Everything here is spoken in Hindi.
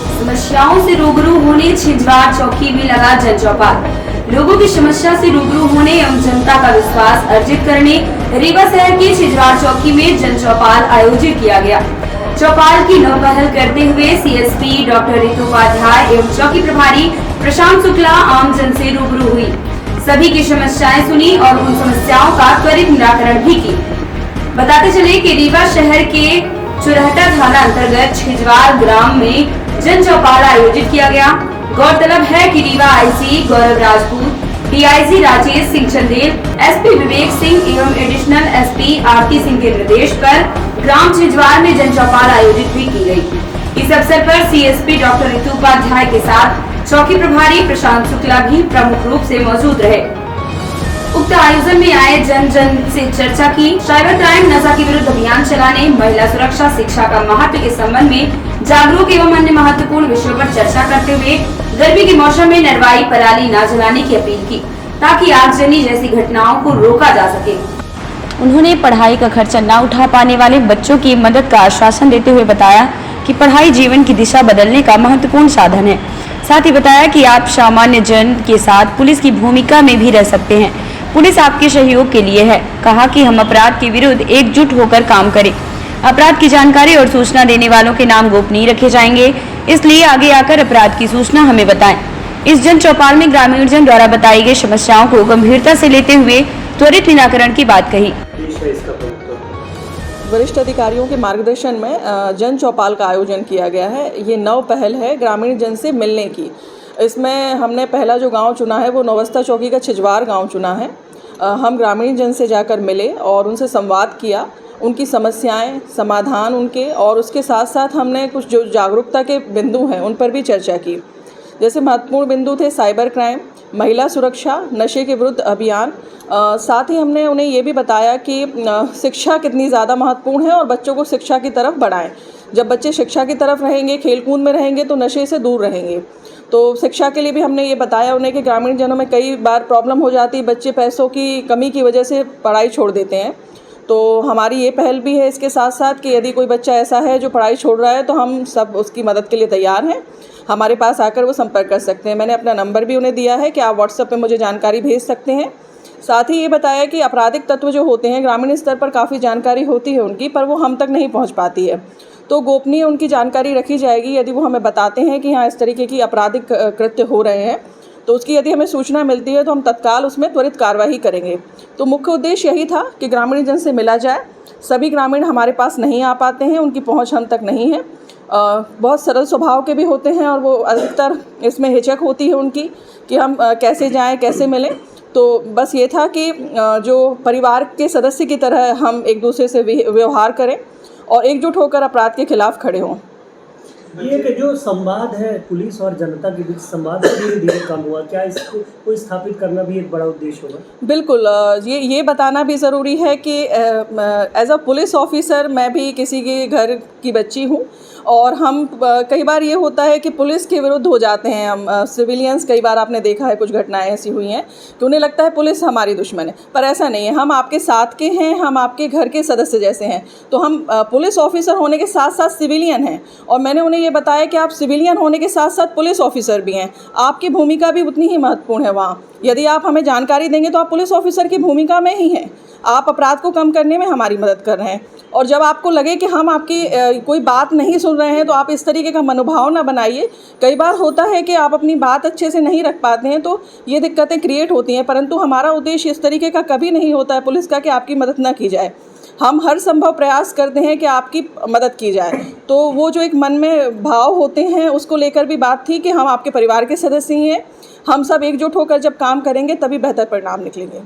समस्याओं से रूबरू होने छिंजवार चौकी में लगा जन चौपाल। लोगों की समस्या से रूबरू होने एवं जनता का विश्वास अर्जित करने रीवा शहर के छिंजवार चौकी में जन चौपाल आयोजित किया गया। चौपाल की नौ पहल करते हुए सीएसपी डॉक्टर रितु उपाध्याय एवं चौकी प्रभारी प्रशांत शुक्ला आम जन से रूबरू हुई, सभी की समस्याएं सुनी और उन समस्याओं का त्वरित निराकरण भी की। बताते चले कि रीवा शहर के चुरहटा थाना अंतर्गत छिंजवार ग्राम में जन चौपाल आयोजित किया गया। गौरतलब है कि रीवा आईसी गौरव राजपूत, डीआईजी राजेश सिंह चंदेल, एसपी विवेक सिंह एवं एडिशनल एसपी आरती सिंह के निर्देश पर ग्राम छिंजवार में जन चौपाल आयोजित भी की गई। इस अवसर पर सीएसपी डॉक्टर रितु उपाध्याय के साथ चौकी प्रभारी प्रशांत शुक्ला भी प्रमुख रूप से मौजूद रहे। उक्त आयोजन में आए जन से चर्चा की, साइबर क्राइम, नशा के विरुद्ध अभियान चलाने, महिला सुरक्षा, शिक्षा का महत्व के संबंध में जागरूक एवं अन्य महत्वपूर्ण विषयों पर चर्चा करते हुए गर्मी के मौसम में नरवाई पराली न जलाने की अपील की, ताकि आगजनी जैसी घटनाओं को रोका जा सके। उन्होंने पढ़ाई का खर्चा न उठा पाने वाले बच्चों की मदद का आश्वासन देते हुए बताया कि पढ़ाई जीवन की दिशा बदलने का महत्वपूर्ण साधन है। साथ ही बताया कि आप सामान्य जन के साथ पुलिस की भूमिका में भी रह सकते हैं, पुलिस आपके सहयोग के लिए है। कहा कि हम अपराध के विरुद्ध एकजुट होकर काम करें। अपराध की जानकारी और सूचना देने वालों के नाम गोपनीय रखे जाएंगे, इसलिए आगे आकर अपराध की सूचना हमें बताएं। इस जन चौपाल में ग्रामीण जन द्वारा बताई गई समस्याओं को गंभीरता से लेते हुए त्वरित निराकरण की बात कही। वरिष्ठ अधिकारियों के मार्गदर्शन में जन चौपाल का आयोजन किया गया है। ये नव पहल है ग्रामीण जन से मिलने की। इसमें हमने पहला जो गांव चुना है वो नौवस्ता चौकी का छिंजवार गांव चुना है। हम ग्रामीण जन से जाकर मिले और उनसे संवाद किया, उनकी समस्याएं, समाधान उनके, और उसके साथ साथ हमने कुछ जो जागरूकता के बिंदु हैं उन पर भी चर्चा की। जैसे महत्वपूर्ण बिंदु थे साइबर क्राइम, महिला सुरक्षा, नशे के विरुद्ध अभियान। साथ ही हमने उन्हें ये भी बताया कि शिक्षा कितनी ज़्यादा महत्वपूर्ण है और बच्चों को शिक्षा की तरफ बढ़ाएं। जब बच्चे शिक्षा की तरफ रहेंगे, खेलकूद में रहेंगे तो नशे से दूर रहेंगे। तो शिक्षा के लिए भी हमने ये बताया उन्हें कि ग्रामीण जनों में कई बार प्रॉब्लम हो जाती है, बच्चे पैसों की कमी की वजह से पढ़ाई छोड़ देते हैं। तो हमारी ये पहल भी है इसके साथ साथ कि यदि कोई बच्चा ऐसा है जो पढ़ाई छोड़ रहा है तो हम सब उसकी मदद के लिए तैयार हैं। हमारे पास आकर वो संपर्क कर सकते हैं। मैंने अपना नंबर भी उन्हें दिया है कि आप व्हाट्सएप पे मुझे जानकारी भेज सकते हैं। साथ ही ये बताया कि आपराधिक तत्व जो होते हैं ग्रामीण स्तर पर काफ़ी जानकारी होती है उनकी, पर वो हम तक नहीं पहुँच पाती है। तो गोपनीय उनकी जानकारी रखी जाएगी। यदि वो हमें बताते हैं कि हाँ इस तरीके की आपराधिक कृत्य हो रहे हैं तो उसकी यदि हमें सूचना मिलती है तो हम तत्काल उसमें त्वरित कार्रवाई करेंगे। तो मुख्य उद्देश्य यही था कि ग्रामीण जन से मिला जाए। सभी ग्रामीण हमारे पास नहीं आ पाते हैं, उनकी पहुंच हम तक नहीं है। बहुत सरल स्वभाव के भी होते हैं और वो अधिकतर इसमें हिचक होती है उनकी कि हम कैसे जाएं, कैसे मिलें। तो बस ये था कि जो परिवार के सदस्य की तरह हम एक दूसरे से व्यवहार करें और एकजुट होकर अपराध के खिलाफ खड़े हों। ये कि जो संवाद है पुलिस और जनता के बीच, संवाद धीरे धीरे कम हुआ, क्या इसको स्थापित करना भी एक बड़ा उद्देश्य होगा? बिल्कुल, ये बताना भी ज़रूरी है कि एज अ पुलिस ऑफिसर मैं भी किसी के घर की बच्ची हूँ और हम कई बार ये होता है कि पुलिस के विरुद्ध हो जाते हैं हम सिविलियंस। कई बार आपने देखा है कुछ घटनाएं ऐसी हुई हैं कि उन्हें लगता है पुलिस हमारी दुश्मन है, पर ऐसा नहीं है। हम आपके साथ के हैं, हम आपके घर के सदस्य जैसे हैं। तो हम पुलिस ऑफिसर होने के साथ साथ सिविलियन हैं और मैंने उन्हें ये बताया कि आप सिविलियन होने के साथ साथ पुलिस ऑफिसर भी हैं। आपकी भूमिका भी उतनी ही महत्वपूर्ण है वहाँ। यदि आप हमें जानकारी देंगे तो आप पुलिस ऑफिसर की भूमिका में ही हैं। आप अपराध को कम करने में हमारी मदद कर रहे हैं। और जब आपको लगे कि हम आपकी कोई बात नहीं सुन रहे हैं तो आप इस तरीके का मनोभाव ना बनाइए। कई बार होता है कि आप अपनी बात अच्छे से नहीं रख पाते हैं तो ये दिक्कतें क्रिएट होती हैं, परंतु हमारा उद्देश्य इस तरीके का कभी नहीं होता है पुलिस का कि आपकी मदद ना की जाए। हम हर संभव प्रयास करते हैं कि आपकी मदद की जाए। तो वो जो एक मन में भाव होते हैं उसको लेकर भी बात थी कि हम आपके परिवार के सदस्य ही हैं। हम सब एकजुट होकर जब काम करेंगे तभी बेहतर परिणाम निकलेंगे।